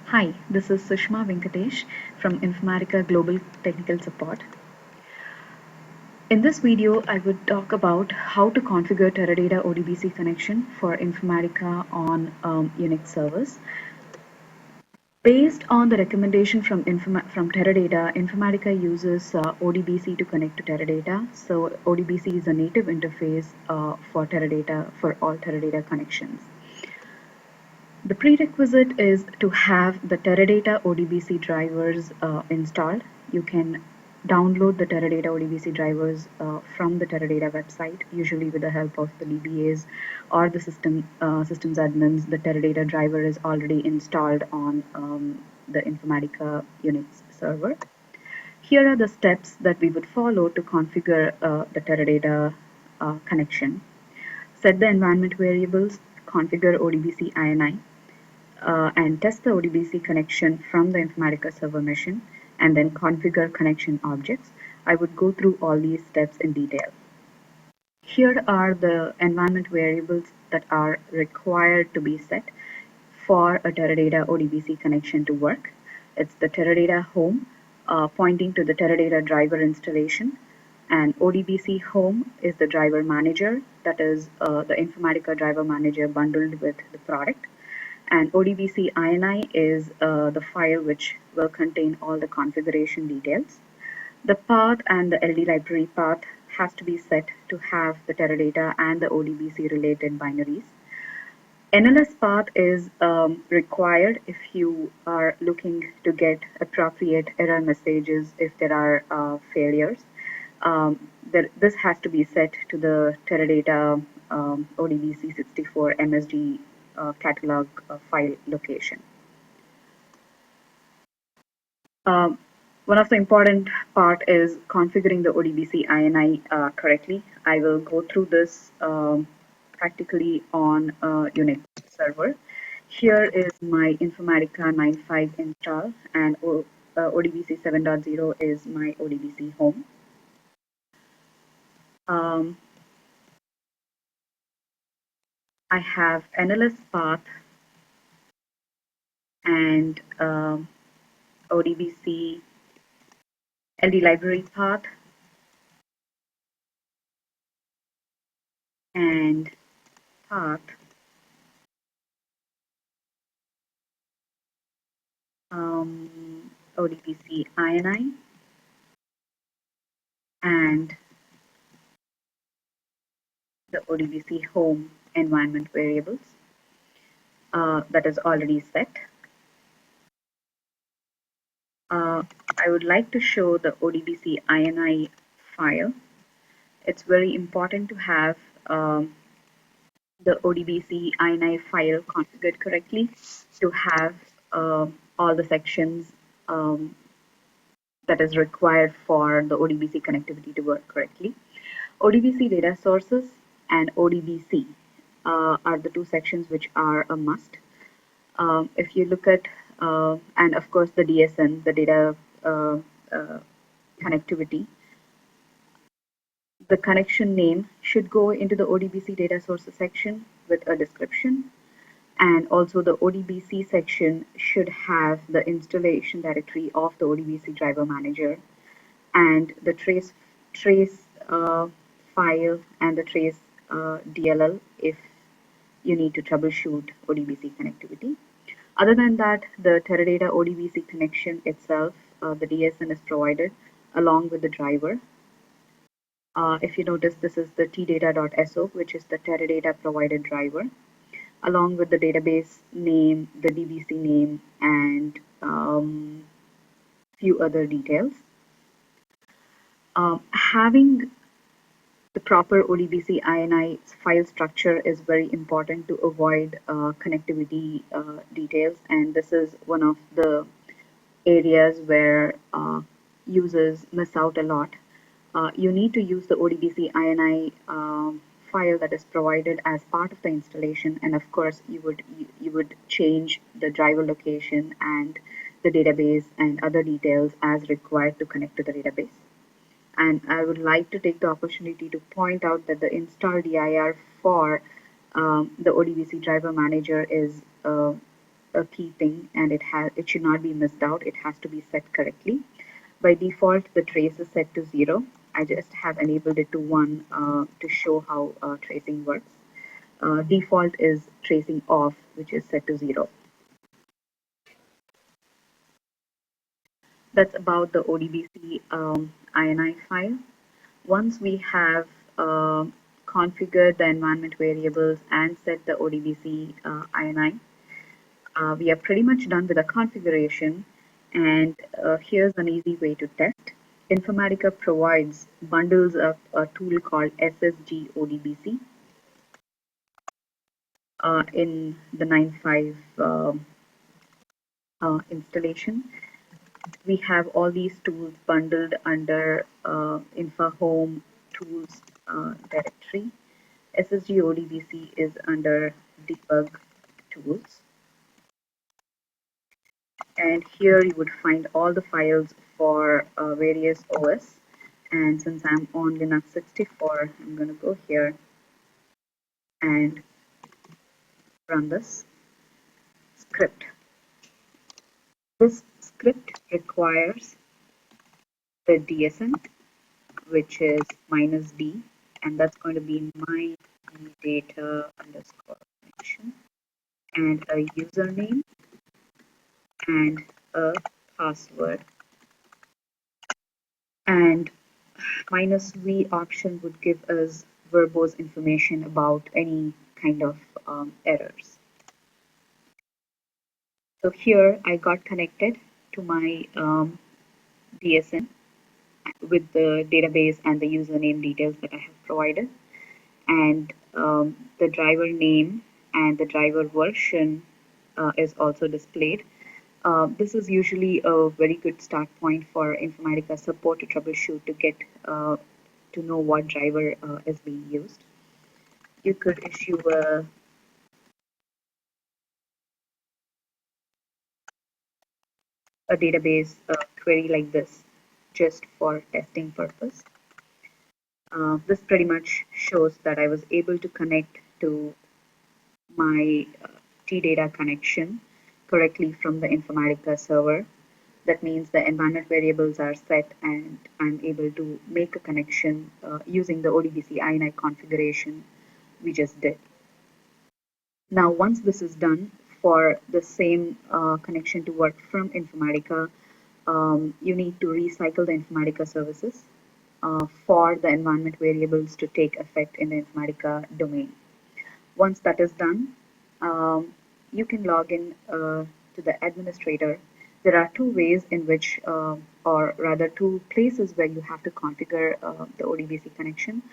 Hi, this is Sushma Venkatesh from Informatica Global Technical Support. In this video, I would talk about how to configure Teradata ODBC connection for Informatica on Unix servers. Based on the recommendation from Teradata, Informatica uses ODBC to connect to Teradata. So ODBC is a native interface for Teradata for all Teradata connections. The prerequisite is to have the Teradata ODBC drivers installed. You can download the Teradata ODBC drivers from the Teradata website, usually with the help of the DBAs or the systems admins. The Teradata driver is already installed on the Informatica Unix server. Here are the steps that we would follow to configure the Teradata connection. Set the environment variables, configure ODBC INI, and test the ODBC connection from the Informatica server machine, and then configure connection objects. I would go through all these steps in detail. Here are the environment variables that are required to be set for a Teradata ODBC connection to work. It's the Teradata home, pointing to the Teradata driver installation, and ODBC home is the driver manager, that is the Informatica driver manager bundled with the product. And ODBC INI is the file which will contain all the configuration details. The path and the LD library path has to be set to have the Teradata and the ODBC related binaries. NLS path is required if you are looking to get appropriate error messages if there are failures. This has to be set to the Teradata ODBC 64 MSG catalog file location. One of the important part is configuring the ODBC INI correctly. I will go through this practically on Unix server. Here is my Informatica 9.5 install, and ODBC 7.0 is my ODBC home. I have NLS path and ODBC LD library path and path ODBC INI and the ODBC home environment variables that is already set. I would like to show the ODBC INI file. It's very important to have the ODBC INI file configured correctly to have all the sections that is required for the ODBC connectivity to work correctly. ODBC data sources and ODBC are the two sections which are a must. If you look at, and of course the DSN, the data connectivity, the connection name should go into the ODBC data sources section with a description, and also the ODBC section should have the installation directory of the ODBC driver manager and the trace file and the trace DLL if you need to troubleshoot ODBC connectivity. Other than that, the Teradata ODBC connection itself, the DSN is provided along with the driver. If you notice, this is the tdata.so, which is the Teradata provided driver, along with the database name, the DBC name, and few other details. Having the proper ODBC INI file structure is very important to avoid connectivity details, and this is one of the areas where users miss out a lot. You need to use the ODBC INI file that is provided as part of the installation, and of course you would change the driver location and the database and other details as required to connect to the database. And I would like to take the opportunity to point out that the install dir for the ODBC driver manager is a key thing, and it should not be missed out. It has to be set correctly. By default, the trace is set to 0. I just have enabled it to 1 to show how tracing works. Default is tracing off, which is set to 0. That's about the ODBC INI file. Once we have configured the environment variables and set the ODBC INI, we are pretty much done with the configuration. And here's an easy way to test. Informatica provides bundles of a tool called SSG ODBC in the 9.5 installation. We have all these tools bundled under Infa Home Tools directory. SSG ODBC is under Debug Tools. And here you would find all the files for various OS. And since I'm on Linux 64, I'm going to go here and run this script. This script requires the DSN, which is -d, and that's going to be my data underscore connection, and a username and a password. And -v option would give us verbose information about any kind of errors. So here I got connected to my DSN with the database and the username details that I have provided, and the driver name and the driver version is also displayed. This is usually a very good start point for Informatica support to troubleshoot to get to know what driver is being used. You could issue a database query like this just for testing purpose. This pretty much shows that I was able to connect to my Tdata connection correctly from the Informatica server. That means the environment variables are set and I'm able to make a connection using the ODBC INI configuration we just did. Now, once this is done, for the same connection to work from Informatica, you need to recycle the Informatica services for the environment variables to take effect in the Informatica domain. Once that is done, you can log in to the administrator. There are two ways in which, or rather two places where you have to configure the ODBC connection.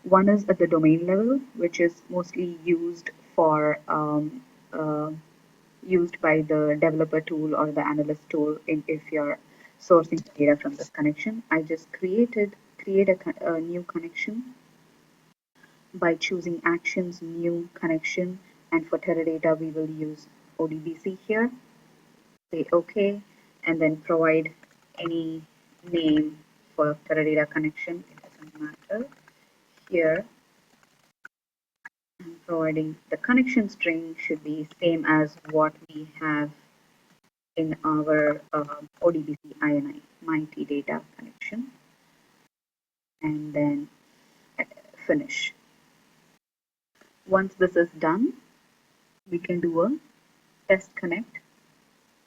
One is at the domain level, which is mostly used for used by the developer tool or the analyst tool if you're sourcing data from this connection. I just create a new connection by choosing actions new connection, and for Teradata we will use ODBC here. Say OK, and then provide any name for Teradata connection. It doesn't matter. Here I'm providing the connection string should be same as what we have in our ODBC INI, my Tdata connection, and then finish. Once this is done, we can do a test connect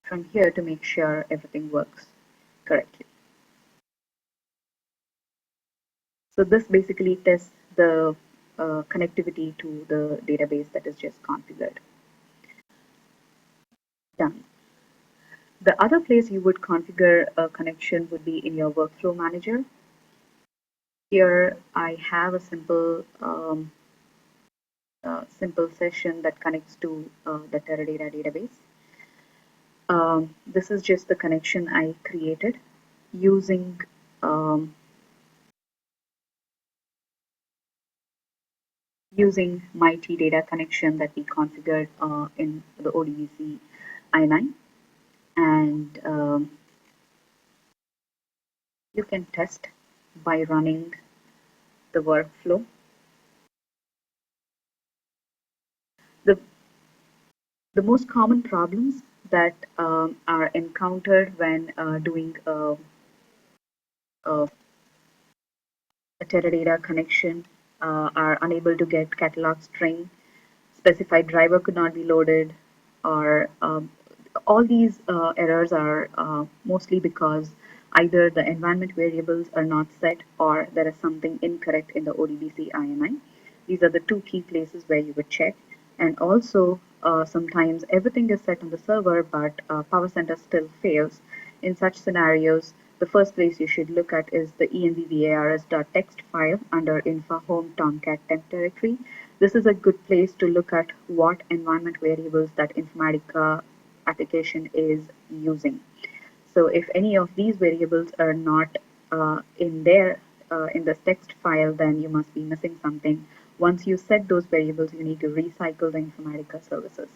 from here to make sure everything works correctly. So this basically tests the connectivity to the database that is just configured. Done. The other place you would configure a connection would be in your workflow manager. Here I have a simple session that connects to the Teradata database. This is just the connection I created using using my Tdata connection that we configured in the ODBC INI, and you can test by running the workflow. The The most common problems that are encountered when doing a Teradata connection are unable to get catalog string, specified driver could not be loaded, or all these errors are mostly because either the environment variables are not set or there is something incorrect in the ODBC INI. These are the two key places where you would check. And also, sometimes everything is set on the server, but Power Center still fails. In such scenarios, the first place you should look at is the envvars.txt file under infra home tomcat temp directory. This is a good place to look at what environment variables that Informatica application is using. So if any of these variables are not in there in this text file, then you must be missing something. Once you set those variables, you need to recycle the Informatica services.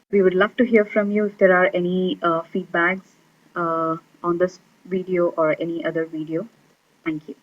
We would love to hear from you if there are any feedbacks on this video or any other video. Thank you.